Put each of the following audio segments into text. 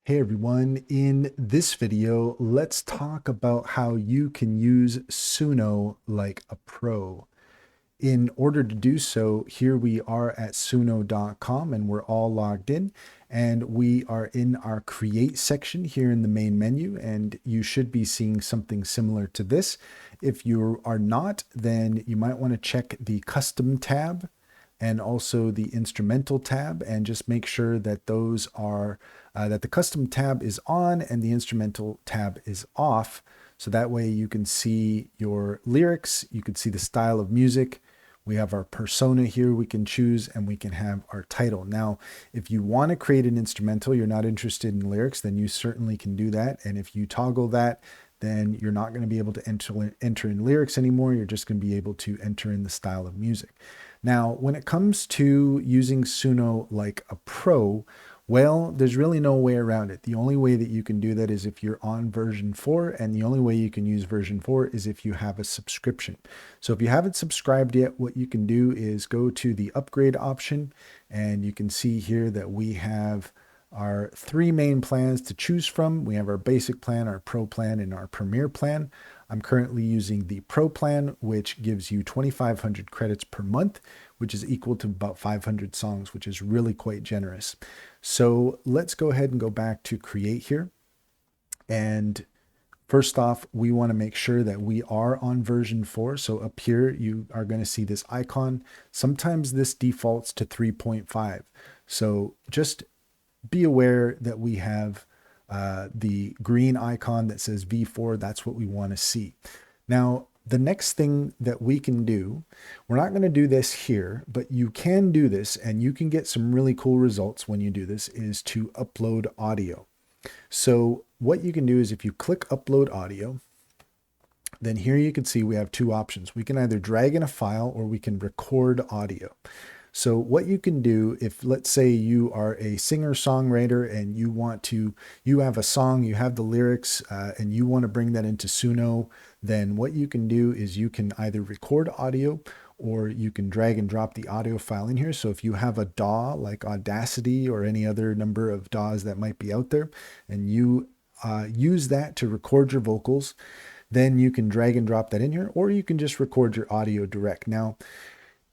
Hey everyone, in this video, let's talk about how you can use Suno like a pro. In order to do so, here we are at suno.com and we're all logged in and we are in our create section here in the main menu, and you should be seeing something similar to this. If you are not, then you might want to check the custom tab and also the instrumental tab, and just make sure that those are that the custom tab is on and the instrumental tab is off, so that way you can see your lyrics, you can see the style of music. We have our persona here we can choose, and we can have our title. Now, if you want to create an instrumental, you're not interested in lyrics, then you certainly can do that. And if you toggle that, then you're not going to be able to enter in lyrics anymore. You're just going to be able to enter in the style of music. Now, when it comes to using Suno like a pro, well, there's really no way around it. The only way that you can do that is if you're on version 4, and the only way you can use version 4 is if you have a subscription. So if you haven't subscribed yet, what you can do is go to the upgrade option, and you can see here that we have our three main plans to choose from. We have our basic plan, our pro plan, and our premier plan. I'm currently using the pro plan, which gives you 2,500 credits per month, which is equal to about 500 songs, which is really quite generous. So let's go ahead and go back to create here. And first off, we want to make sure that we are on version 4. So up here, you are going to see this icon. Sometimes this defaults to 3.5. So just be aware that we have the green icon that says V4. That's what we want to see. Now, the next thing that we can do, we're not going to do this here, but you can do this, and you can get some really cool results when you do this, is to upload audio. So what you can do is if you click upload audio, then here you can see we have two options. We can either drag in a file or we can record audio. So what you can do, if let's say you are a singer-songwriter and you have a song, you have the lyrics, and you want to bring that into Suno, then what you can do is you can either record audio or you can drag and drop the audio file in here. So if you have a DAW like Audacity or any other number of DAWs that might be out there, and you use that to record your vocals, then you can drag and drop that in here, or you can just record your audio direct. Now,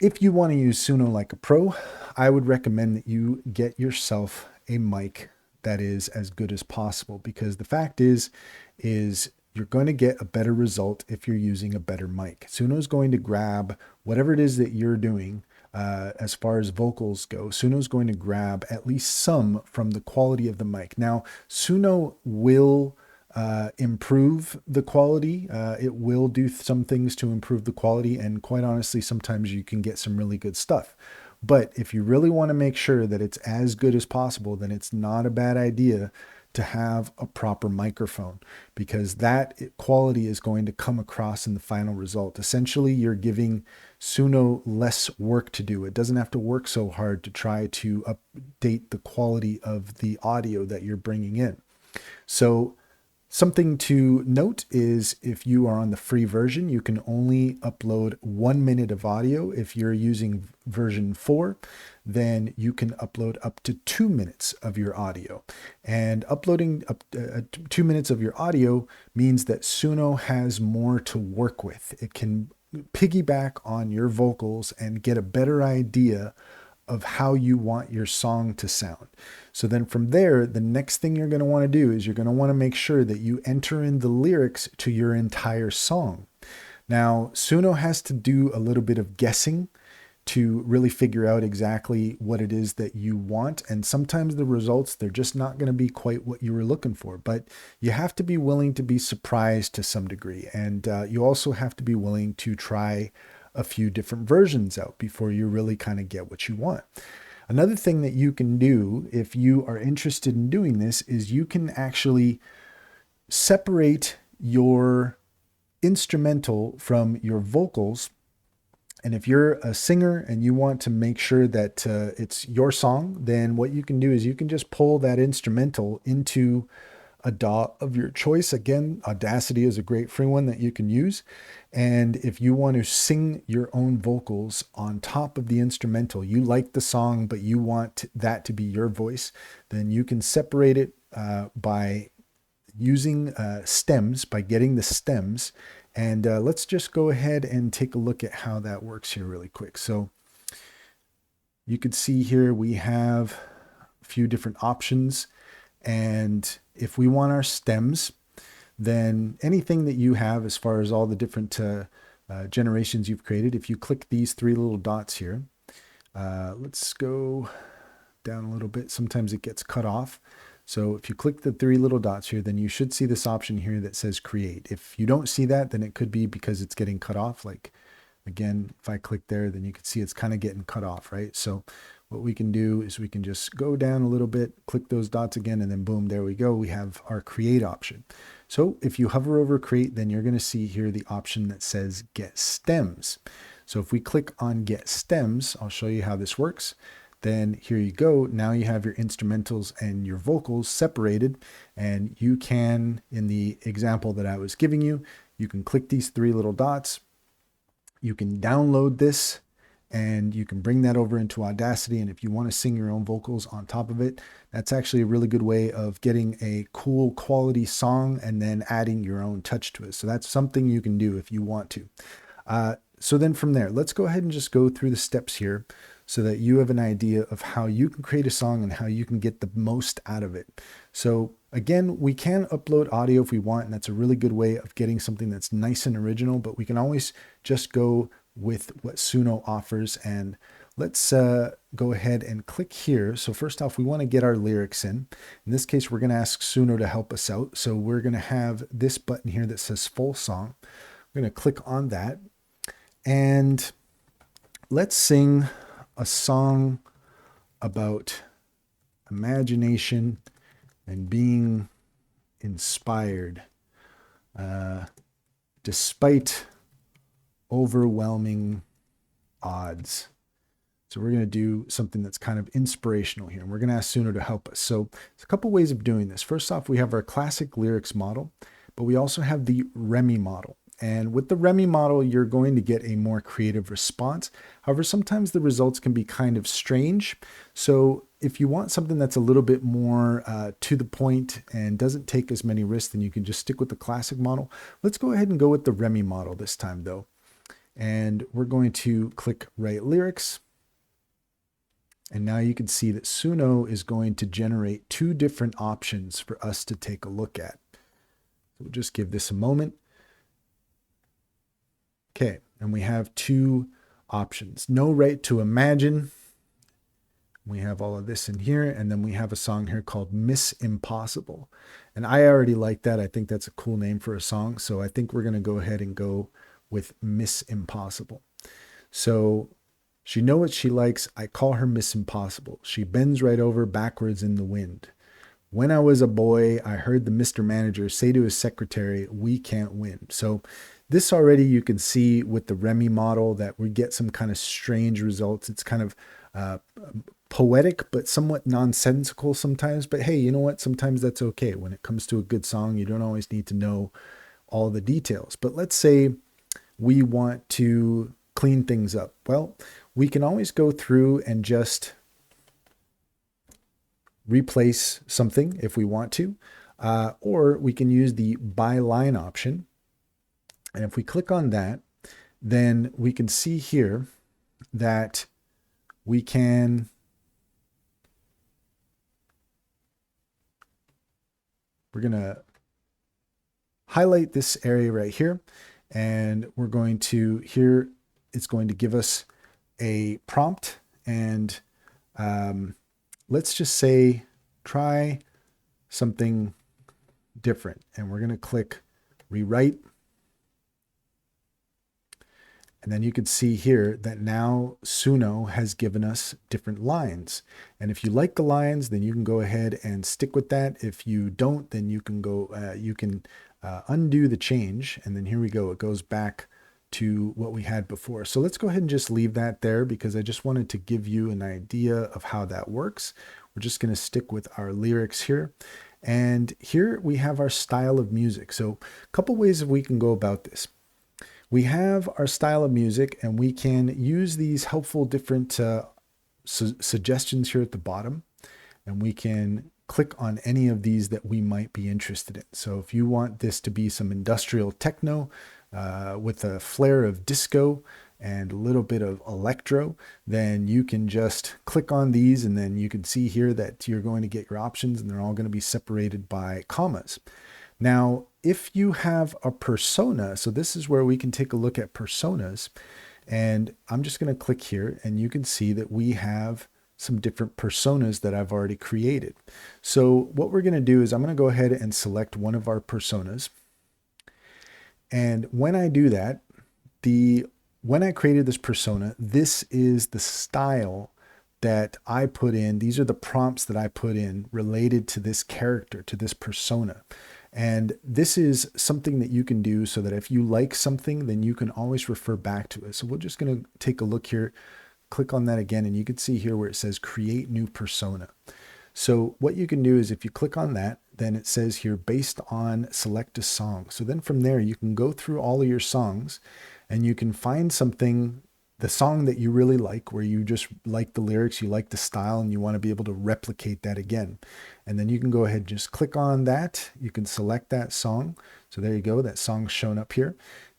if you want to use Suno like a pro, I would recommend that you get yourself a mic that is as good as possible, because the fact is you're going to get a better result if you're using a better mic. Suno is going to grab whatever it is that you're doing as far as vocals go. Suno is going to grab at least some from the quality of the mic. Now, Suno will improve the quality. It will do some things to improve the quality, and quite honestly, sometimes you can get some really good stuff. But if you really want to make sure that it's as good as possible, then it's not a bad idea to have a proper microphone, because that quality is going to come across in the final result. Essentially, you're giving Suno less work to do. It doesn't have to work so hard to try to update the quality of the audio that you're bringing in. So something to note is if you are on the free version, you can only upload 1 minute of audio. If you're using version 4, then you can upload up to 2 minutes of your audio. And uploading up 2 minutes of your audio means that Suno has more to work with. It can piggyback on your vocals and get a better idea of how you want your song to sound. So then from there, the next thing you're going to want to do is you're going to want to make sure that you enter in the lyrics to your entire song. Now, Suno has to do a little bit of guessing to really figure out exactly what it is that you want. And sometimes the results, they're just not going to be quite what you were looking for. But you have to be willing to be surprised to some degree. And you also have to be willing to try a few different versions out before you really kind of get what you want. Another thing that you can do if you are interested in doing this is you can actually separate your instrumental from your vocals. And if you're a singer and you want to make sure that it's your song, then what you can do is you can just pull that instrumental into a DAW of your choice. Again, Audacity is a great free one that you can use. And if you want to sing your own vocals on top of the instrumental, you like the song, but you want that to be your voice, then you can separate it, by using stems, by getting the stems. And let's just go ahead and take a look at how that works here really quick. So you can see here we have a few different options. And if we want our stems, then anything that you have as far as all the different generations you've created, if you click these three little dots here, let's go down a little bit. Sometimes it gets cut off. So if you click the three little dots here, then you should see this option here that says create. If you don't see that, then it could be because it's getting cut off. Like again, if I click there, then you can see it's kind of getting cut off, right? So what we can do is we can just go down a little bit, click those dots again, and then boom, there we go. We have our create option. So if you hover over create, then you're going to see here the option that says get stems. So if we click on get stems, I'll show you how this works. Then here you go. Now you have your instrumentals and your vocals separated, and you can, in the example that I was giving you, you can click these three little dots. You can download this and you can bring that over into Audacity. And if you want to sing your own vocals on top of it, that's actually a really good way of getting a cool quality song and then adding your own touch to it. So that's something you can do if you want to. So then from there, let's go ahead and just go through the steps here so that you have an idea of how you can create a song and how you can get the most out of it. So again, we can upload audio if we want, and that's a really good way of getting something that's nice and original, but we can always just go with what Suno offers. And let's go ahead and click here. So first off, we want to get our lyrics in. In this case, we're going to ask Suno to help us out. So we're going to have this button here that says full song. We're going to click on that. And let's sing a song about imagination and being inspired despite overwhelming odds. So we're going to do something that's kind of inspirational here. And we're going to ask Suno to help us. So there's a couple ways of doing this. First off, we have our classic lyrics model, but we also have the Remy model. And with the Remy model, you're going to get a more creative response. However, sometimes the results can be kind of strange. So if you want something that's a little bit more to the point and doesn't take as many risks, then you can just stick with the classic model. Let's go ahead and go with the Remy model this time though. And we're going to click write lyrics. And now you can see that Suno is going to generate two different options for us to take a look at. So we'll just give this a moment. Okay, and we have two options. No right to imagine. We have all of this in here, and then we have a song here called Miss Impossible. And I already like that. I think that's a cool name for a song. So I think we're going to go ahead and go with Miss Impossible. So she knows what she likes. I call her Miss Impossible. She bends right over backwards in the wind. When I was a boy, I heard the Mr. Manager say to his secretary, we can't win. So this already you can see with the Remy model that we get some kind of strange results. It's kind of poetic, but somewhat nonsensical sometimes. But hey, you know what? Sometimes that's okay. When it comes to a good song, you don't always need to know all the details. But let's say we want to clean things up. Well, we can always go through and just replace something if we want to, or we can use the by line option. And if we click on that, then we can see here that we can we're going to highlight this area right here, and we're going to here it's going to give us a prompt, and let's just say try something different, and we're going to click rewrite. And then you can see here that now Suno has given us different lines. And if you like the lines, then you can go ahead and stick with that. If you don't, then you can go, undo the change. And then here we go. It goes back to what we had before. So let's go ahead and just leave that there because I just wanted to give you an idea of how that works. We're just going to stick with our lyrics here. And here we have our style of music. So a couple ways we can go about this. We have our style of music, and we can use these helpful different suggestions here at the bottom. And we can click on any of these that we might be interested in. So if you want this to be some industrial techno with a flair of disco and a little bit of electro, then you can just click on these, and then you can see here that you're going to get your options, and they're all going to be separated by commas. Now, if you have a persona, so this is where we can take a look at personas, and I'm just going to click here, and you can see that we have some different personas that I've already created. So what we're going to do is I'm going to go ahead and select one of our personas. And when I do that, when I created this persona, this is the style that I put in. These are the prompts that I put in related to this character, to this persona. And this is something that you can do so that if you like something, then you can always refer back to it. So we're just going to take a look here, click on that again, and you can see here where it says create new persona. So what you can do is if you click on that, then it says here based on select a song. So then from there, you can go through all of your songs and you can find something, the song that you really like, where you just like the lyrics, you like the style, and you want to be able to replicate that again. And then you can go ahead and just click on that. You can select that song. So there you go. That song's shown up here.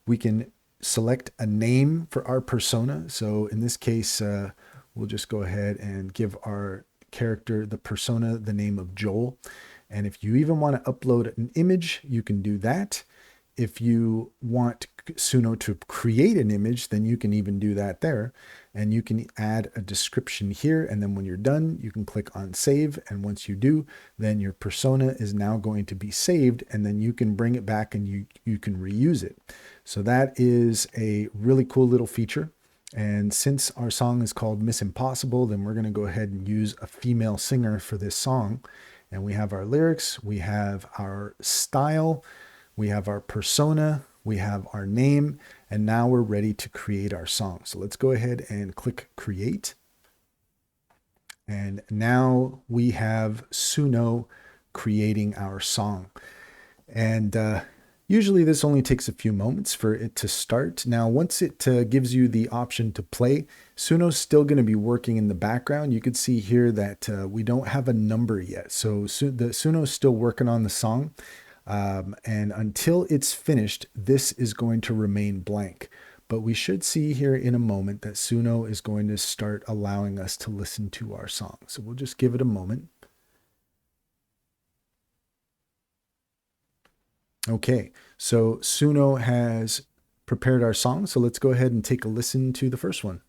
We can select a name for our persona. So in this case, we'll just go ahead and give our character, the persona, the name of Joel. And if you even want to upload an image, you can do that. If you want Suno to create an image, then you can even do that there. And you can add a description here. And then when you're done, you can click on save. And once you do, then your persona is now going to be saved. And then you can bring it back and you can reuse it. So that is a really cool little feature. And since our song is called Miss Impossible, then we're going to go ahead and use a female singer for this song. And we have our lyrics, we have our style, we have our persona, we have our name, and now we're ready to create our song. So let's go ahead and click create. And now we have Suno creating our song. And usually this only takes a few moments for it to start. Now, once it gives you the option to play, Suno's still going to be working in the background. You can see here that we don't have a number yet. So Suno's still working on the song. And until it's finished, this is going to remain blank. But we should see here in a moment that Suno is going to start allowing us to listen to our song. So we'll just give it a moment. Okay, so Suno has prepared our song, so let's go ahead and take a listen to the first one.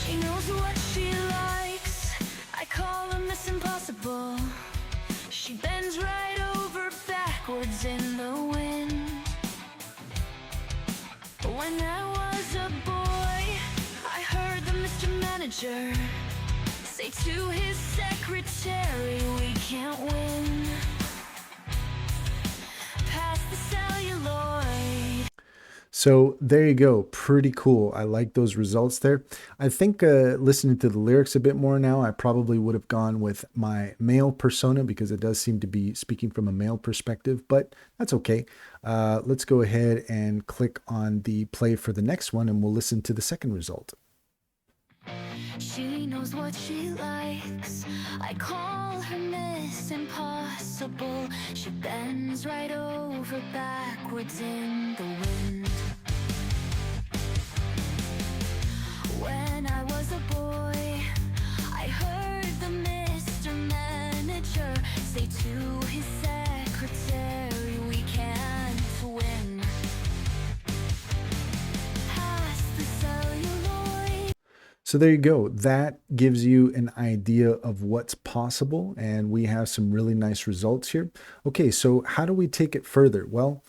She knows what she likes. I call her Miss Impossible. She bends right over backwards in the wind. When I was a boy, I heard the Mr. Manager say to his secretary, we can't win. Pass the celluloid. So there you go. Pretty cool. I like those results there. I think listening to the lyrics a bit more now, I probably would have gone with my male persona because it does seem to be speaking from a male perspective, but that's okay. Let's go ahead and click on the play for the next one and we'll listen to the second result. She knows what she likes. I call her Miss Impossible. She bends right over backwards in the wind. When I was a boy, I heard the Mr. Manager say to his secretary, we can't win. Pass the celluloid. So there you go. That gives you an idea of what's possible, and we have some really nice results here. Okay, so how do we take it further? Well,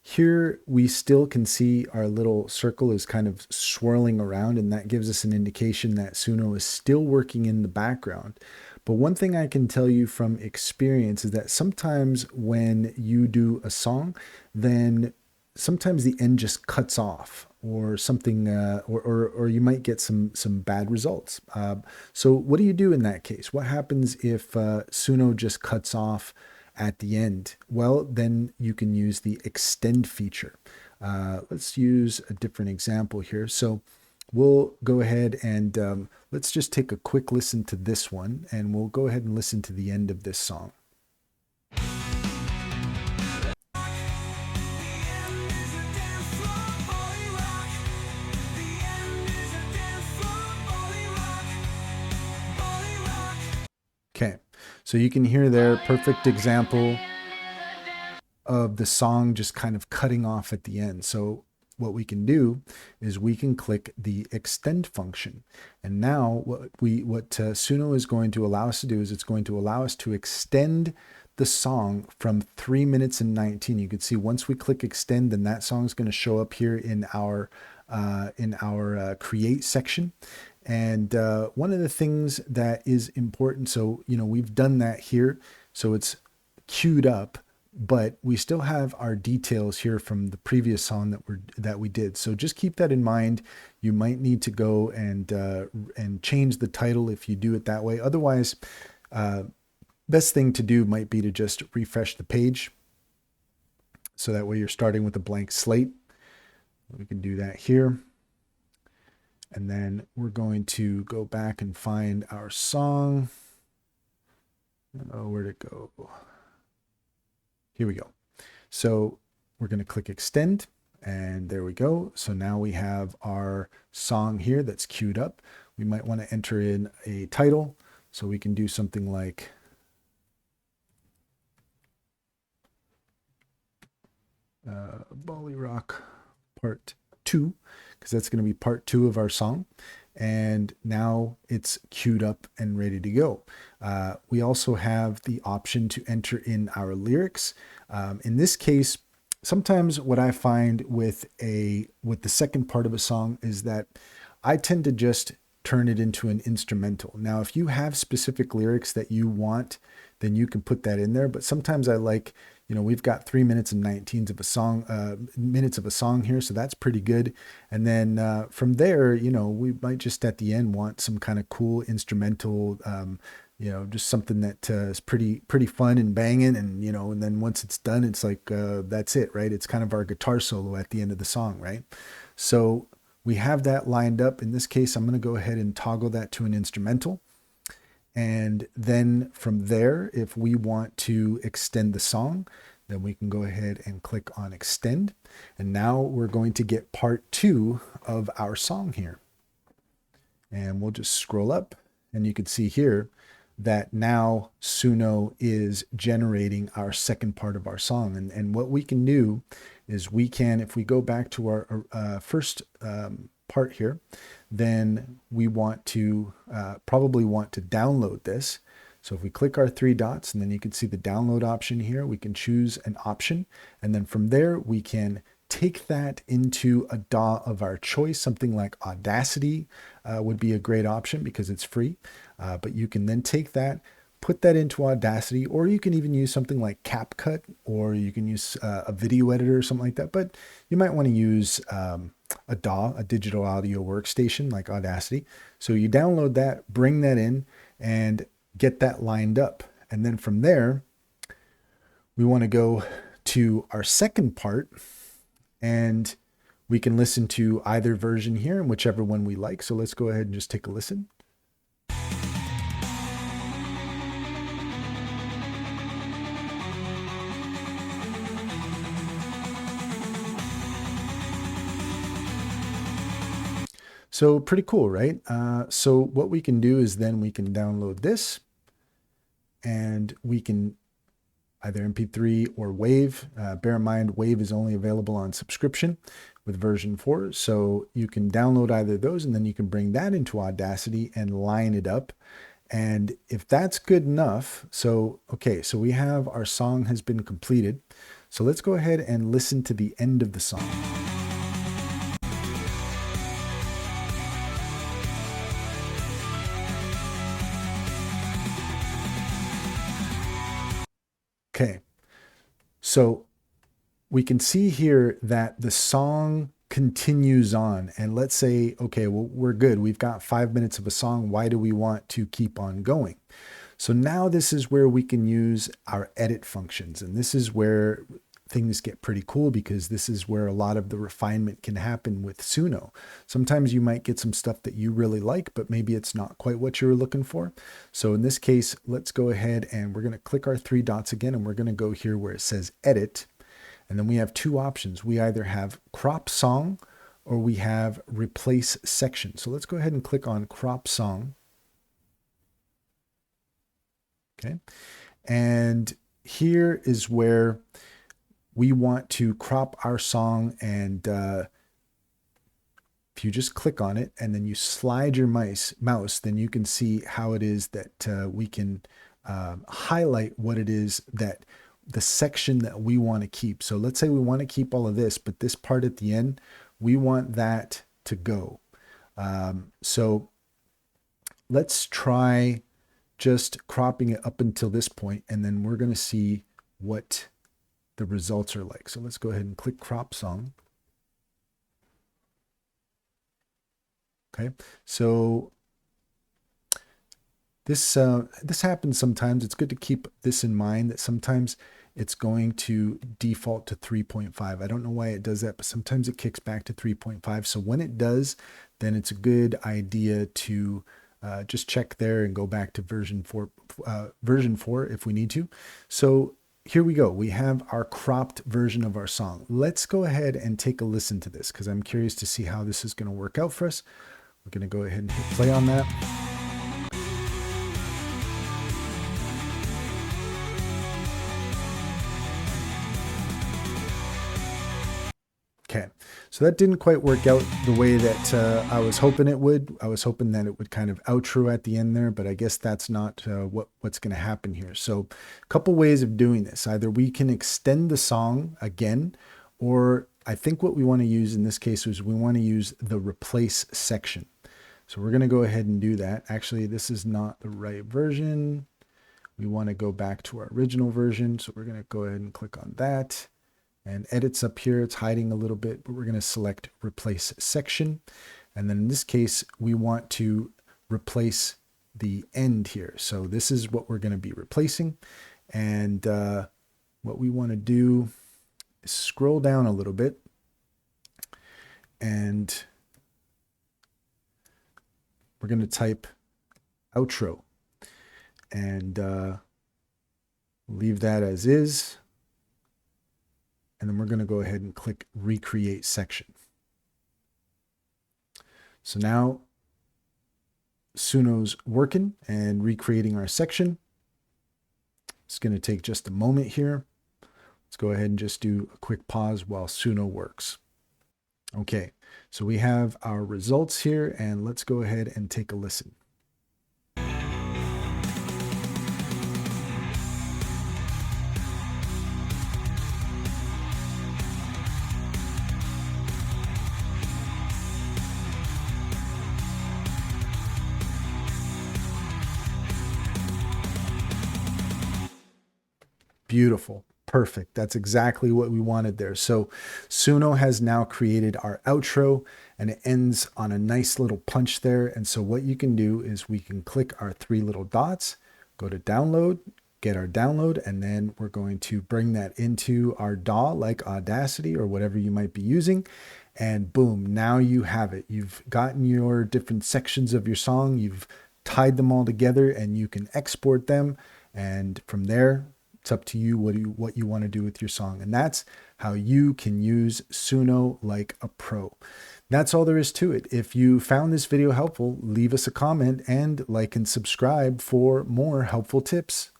here we still can see our little circle is kind of swirling around, and that gives us an indication that Suno is still working in the background. But one thing I can tell you from experience is that sometimes when you do a song, then sometimes the end just cuts off or something, or you might get some bad results. So what do you do in that case? What happens if Suno just cuts off at the end? Well, then you can use the extend feature. Let's use a different example here. So we'll go ahead and let's just take a quick listen to this one, and we'll go ahead and listen to the end of this song. Okay, so you can hear there, perfect example of the song just kind of cutting off at the end. So what we can do is we can click the extend function. And now what Suno is going to allow us to do is it's going to allow us to extend the song from 3 minutes and 19. You can see once we click extend, then that song is going to show up here in our create section. And one of the things that is important, so we've done that here, so it's queued up, but we still have our details here from the previous song that we did. So just keep that in mind. You might need to go and change the title if you do it that way. Otherwise, best thing to do might be to just refresh the page, so that way you're starting with a blank slate. We can do that here. And then we're going to go back and find our song. Oh, where'd it go? Here we go. So we're going to click extend, and there we go. So now we have our song here that's queued up. We might want to enter in a title. So we can do something like Bolly Rock Part 2, because that's going to be part 2 of our song. And now it's queued up and ready to go. We also have the option to enter in our lyrics. In this case, sometimes what I find with the second part of a song is that I tend to just turn it into an instrumental. Now, if you have specific lyrics that you want, then you can put that in there. But sometimes I like, we've got 3 minutes and 19 of a song, minutes of a song here. So that's pretty good. And then from there, we might just at the end want some kind of cool instrumental, just something that is pretty fun and banging. And then once it's done, it's like, that's it, right? It's kind of our guitar solo at the end of the song, right? So we have that lined up. In this case, I'm going to go ahead and toggle that to an instrumental. And then from there, if we want to extend the song, then we can go ahead and click on extend. And now we're going to get part 2 of our song here. And we'll just scroll up, and you can see here that now Suno is generating our second part of our song. And what we can do is we can, if we go back to our first part here, then we want to probably want to download this. So if we click our 3 dots, and then you can see the download option here, we can choose an option. And then from there, we can take that into a DAW of our choice. Something like Audacity would be a great option because it's free. But you can then take that, put that into Audacity, or you can even use something like CapCut, or you can use a video editor or something like that. But you might want to use a DAW, a digital audio workstation like Audacity. So you download that, bring that in, and get that lined up. And then from there, we want to go to our second part, and we can listen to either version here and whichever one we like. So let's go ahead and just take a listen. So pretty cool, right? So what we can do is then we can download this, and we can either MP3 or WAV. Bear in mind, WAV is only available on subscription with version 4. So you can download either of those, and then you can bring that into Audacity and line it up. And if that's good enough, so we have our song has been completed. So let's go ahead and listen to the end of the song. Okay, so we can see here that the song continues on, and let's say, okay, well, we're good. We've got 5 minutes of a song. Why do we want to keep on going? So now this is where we can use our edit functions. And this is where things get pretty cool because this is where a lot of the refinement can happen with Suno. Sometimes you might get some stuff that you really like, but maybe it's not quite what you were looking for. So in this case, let's go ahead and we're going to click our three dots again, and we're going to go here where it says edit. And then we have two options. We either have crop song or we have replace section. So let's go ahead and click on crop song. Okay. And here is where we want to crop our song. And if you just click on it and then you slide your mouse, then you can see how it is that we can highlight what it is that the section that we want to keep. So let's say we want to keep all of this, but this part at the end, we want that to go. So let's try just cropping it up until this point, and then we're going to see what the results are like. So let's go ahead and click crop song. Okay, so this happens sometimes. It's good to keep this in mind that sometimes it's going to default to 3.5. I don't know why it does that, but sometimes it kicks back to 3.5. So when it does, then it's a good idea to just check there and go back to version 4 if we need to. So here we go. We have our cropped version of our song. Let's go ahead and take a listen to this because I'm curious to see how this is going to work out for us. We're going to go ahead and hit play on that. Okay, so that didn't quite work out the way that I was hoping it would. I was hoping that it would kind of outro at the end there, but I guess that's not what's going to happen here. So a couple ways of doing this. Either we can extend the song again, or I think what we want to use in this case is we want to use the replace section. So we're going to go ahead and do that. Actually, this is not the right version. We want to go back to our original version. So we're going to go ahead and click on that. And edits up here, it's hiding a little bit, but we're going to select replace section. And then in this case, we want to replace the end here. So this is what we're going to be replacing. And what we want to do is scroll down a little bit. And we're going to type outro. And leave that as is. And then we're going to go ahead and click recreate section. So now Suno's working and recreating our section. It's going to take just a moment here. Let's go ahead and just do a quick pause while Suno works. Okay, so we have our results here, and let's go ahead and take a listen. Beautiful. Perfect. That's exactly what we wanted there. So Suno has now created our outro, and it ends on a nice little punch there. And so what you can do is we can click our three little dots, go to download, get our download, and then we're going to bring that into our DAW like Audacity or whatever you might be using. And boom, now you have it. You've gotten your different sections of your song. You've tied them all together, and you can export them. And from there, it's up to you what you want to do with your song. And that's how you can use Suno like a pro. That's all there is to it. If you found this video helpful, leave us a comment and like and subscribe for more helpful tips.